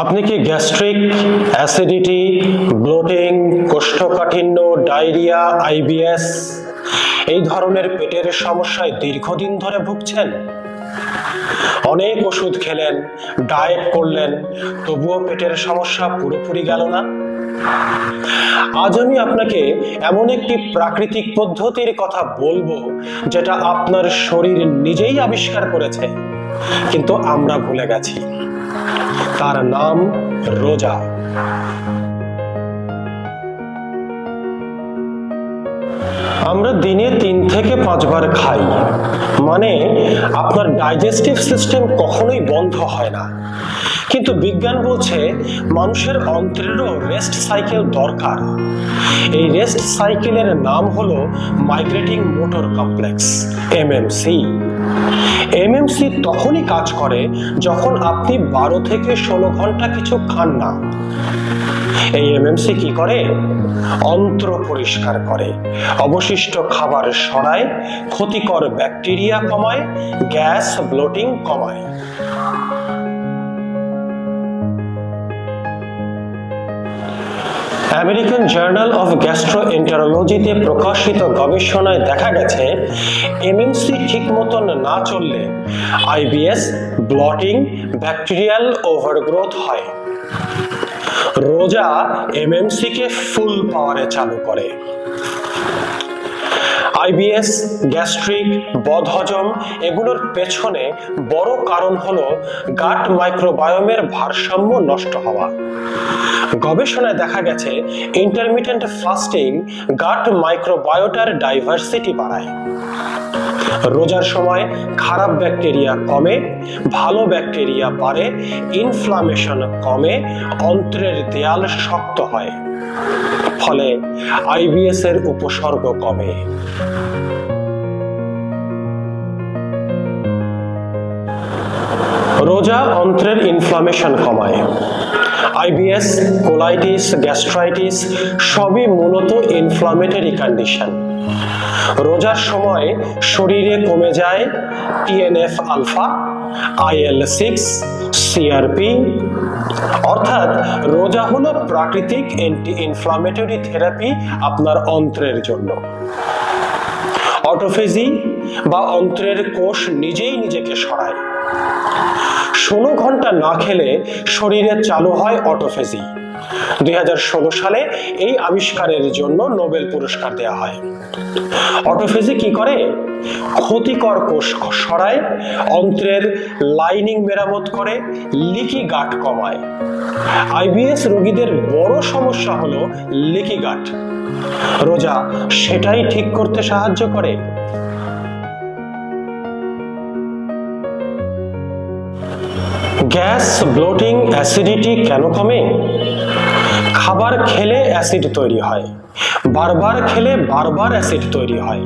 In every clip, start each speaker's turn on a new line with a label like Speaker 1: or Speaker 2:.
Speaker 1: আপনি কি gastric, acidity, bloating, কোষ্ঠকাঠিন্য, ডায়রিয়া, আইবিএস এই ধরনের পেটের সমস্যায় দীর্ঘদিন ধরে ভুগছেন? অনেক ওষুধ খেলেন, ডায়েট করলেন, তবুও পেটের সমস্যা পুরোপুরি গেল না? আজ আমি আপনাকে এমন একটি প্রাকৃতিক পদ্ধতির কথা বলবো যেটা আপনার শরীর নিজেই আবিষ্কার করেছে, কিন্তু আমরা ভুলে গেছি। তার নাম রোজা। আমরা দিনে 3 থেকে 5 বার খাই, মানে আপনার ডাইজেস্টিভ সিস্টেম কখনোই বন্ধ হয় না। কিন্তু বিজ্ঞান বলছে মানুষের অন্ত্রেরও রেস্ট সাইকেল দরকার। এই রেস্ট সাইকেলের নাম হলো migrating motor complex, MMC. MMC তখনই কাজ করে যখন আপনি 12 থেকে 16 ঘন্টা কিছু খান না। এই এমএমসি কি করে? অন্ত্র পরিষ্কার করে, অবশিষ্ট খাবার সরায়, ক্ষতিকর ব্যাকটেরিয়া কমায়, গ্যাস ব্লোটিং কমায়। আমেরিকান জার্নাল অফ গ্যাস্ট্রোএন্টারোলজিতে প্রকাশিত গবেষণায় দেখা গেছে এমএমসি ঠিক মতন না চললে আইবিএস, ব্লটিং, ব্যাকটেরিয়াল ওভারগ্রোথ হয়। রোজা এমএমসি কে ফুল পাওয়ারে চালু করে। আইবিএস, গ্যাস্ট্রিক, বদহজম এগুলোর পেছনে বড় কারণ হলো গাট মাইক্রোবায়োমের ভারসাম্য নষ্ট হওয়া। গবেষণায় দেখা গেছে ইন্টারমিটেন্ট ফাস্টিং গাট মাইক্রোবায়োটার ডাইভার্সিটি বাড়ায়। রোজার সময় খারাপ ব্যাকটেরিয়া কমে, ভালো ব্যাকটেরিয়া বাড়ে, ইনফ্লামেশন কমে, অন্ত্রের দেয়াল শক্ত হয়, ফলে আইবিএস এর উপসর্গ কমে। রোজা অন্ত্রের ইনফ্লামেশন কমায়। আইবিএস, কোলাইটিস, গ্যাস্ট্রাইটিস সবই মূলত ইনফ্লামেটরি কন্ডিশন। রোজার সময় শরীরে কমে যায় টিএনএফ আলফা, IL-6, সিআরপি। অর্থাৎ রোজা হলো প্রাকৃতিক অ্যান্টি ইনফ্লামেটরি থেরাপি আপনার অন্ত্রের জন্য। অটোফেজি বা অন্ত্রের কোষ নিজেই নিজেকে সরায়। 16 ঘন্টা না খেলে শরীরে চালু হয় অটোফেজি। 2016 সালে এই আবিষ্কারের জন্য নোবেল পুরস্কার দেওয়া হয়। অটোফেজি কি করে? ক্ষতিকর কোষ সরায়, অন্ত্রের লাইনিং মেরামত করে, লিকি গাট কমায়। আইবিএস রোগীদের বড় সমস্যা হলো লিকি গাট। রোজা সেটাই ঠিক করতে সাহায্য করে। গ্যাস, ব্লোটিং, অ্যাসিডিটি কেন কমে? খাবার খেলে অ্যাসিড তৈরি হয়, বারবার খেলে বারবার অ্যাসিড তৈরি হয়।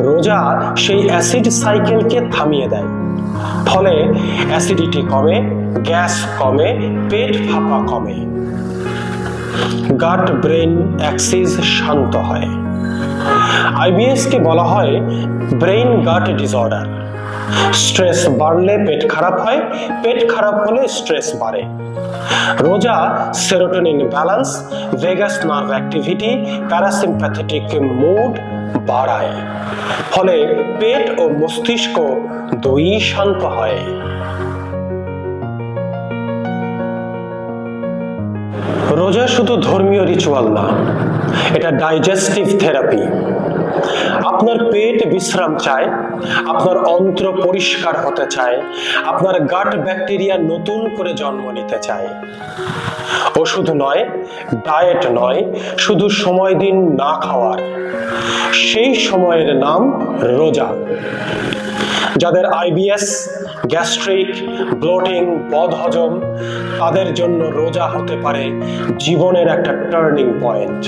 Speaker 1: রোজা সেই অ্যাসিড সাইকেলকে থামিয়ে দেয়, ফলে অ্যাসিডিটি কমে, গ্যাস কমে, পেট ফাঁপা কমে, গাট ব্রেন অ্যাক্সিস শান্ত হয়। আইবিএস কে বলা হয় ব্রেইন গাট ডিসঅর্ডার। স্ট্রেস বাড়লে পেট খারাপ হয়, পেট খারাপ হলে স্ট্রেস বাড়ে। রোজা serotonin balance, vagus nerve activity, parasympathetic mood বাড়ায়, ফলে পেট ও মস্তিষ্ক দুই শান্ত হয়। রোজা শুধু ধর্মীয় রিচুয়াল না, এটা ডাইজেস্টিভ থেরাপি। আপনার পেট বিশ্রাম চায়, আপনার অন্ত্র পরিষ্কার হতে চায়, আপনার গাট ব্যাকটেরিয়া নতুন করে জন্ম নিতে চায়। ওষুধ নয়, ডায়েট নয়, শুধু সময় দিন না খাওয়ার। সেই সময়ের নাম রোজা। যাদের আইবিএস, গ্যাস্ট্রিক, ব্লোটিং, বদহজম, তাদের জন্য রোজা হতে পারে জীবনের একটা টার্নিং পয়েন্ট।